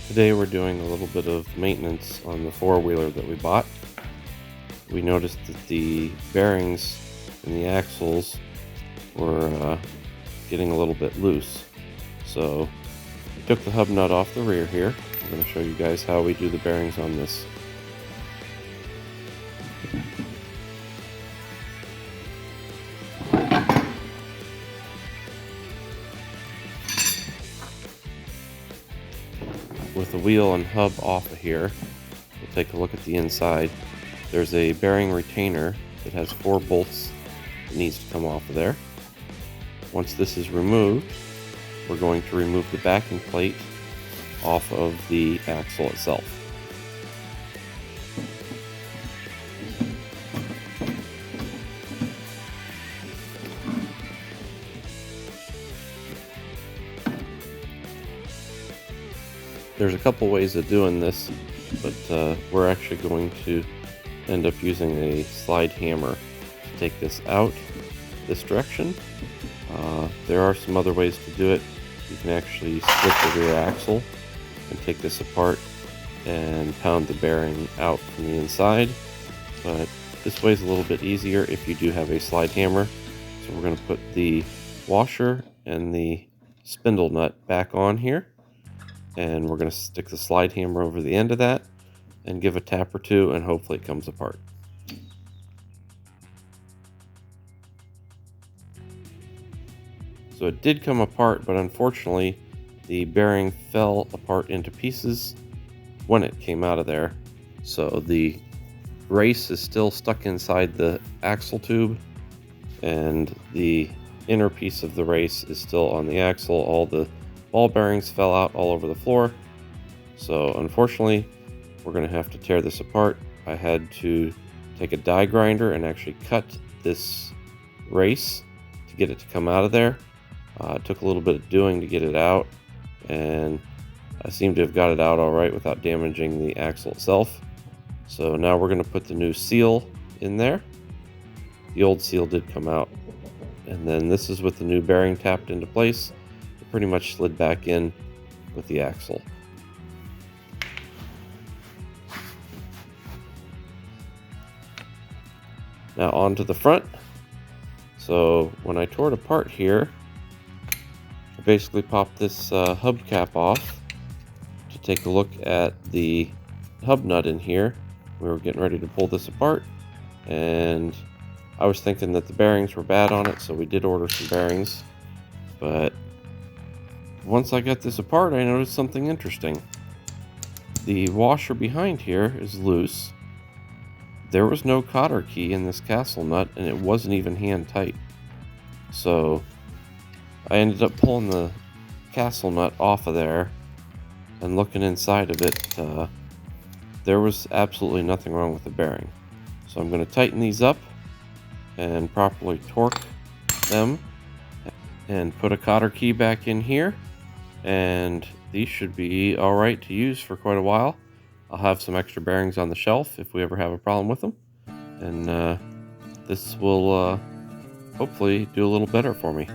Today we're doing a little bit of maintenance on the four-wheeler that we bought. We noticed that the bearings in the axles were getting a little bit loose. So we took the hub nut off the rear here. I'm going to show you guys how we do the bearings on this. With the wheel and hub off of here, we'll take a look at the inside. There's a bearing retainer that has 4 bolts that needs to come off of there. Once this is removed, we're going to remove the backing plate off of the axle itself. There's a couple ways of doing this, but we're actually going to end up using a slide hammer to take this out this direction. There are some other ways to do it. You can actually split the rear axle and take this apart and pound the bearing out from the inside, but this way is a little bit easier if you do have a slide hammer. So we're going to put the washer and the spindle nut back on here, and we're going to stick the slide hammer over the end of that and give a tap or two, and hopefully it comes apart. So it did come apart, but unfortunately the bearing fell apart into pieces when it came out of there. So the race is still stuck inside the axle tube, and the inner piece of the race is still on the axle. All the ball bearings fell out all over the floor. So unfortunately, we're going to have to tear this apart. I had to take a die grinder and actually cut this race to get it to come out of there. It took a little bit of doing to get it out, and I seem to have got it out all right without damaging the axle itself. So now we're going to put the new seal in there. The old seal did come out, and then this is with the new bearing tapped into place. It pretty much slid back in with the axle. Now on to the front. So when I tore it apart here, I basically popped this hubcap off to take a look at the hub nut in here. We were getting ready to pull this apart, and I was thinking that the bearings were bad on it, so we did order some bearings. But once I got this apart, I noticed something interesting. The washer behind here is loose. There was no cotter key in this castle nut, and it wasn't even hand tight. So I ended up pulling the castle nut off of there and looking inside of it. There was absolutely nothing wrong with the bearing. So I'm going to tighten these up and properly torque them and put a cotter key back in here, and these should be all right to use for quite a while. I'll have some extra bearings on the shelf if we ever have a problem with them, and this will hopefully do a little better for me.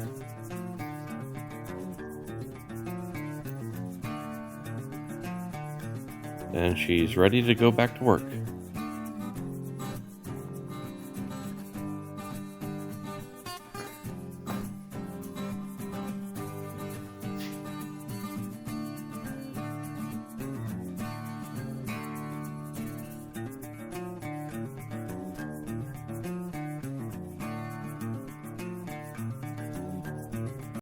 And she's ready to go back to work.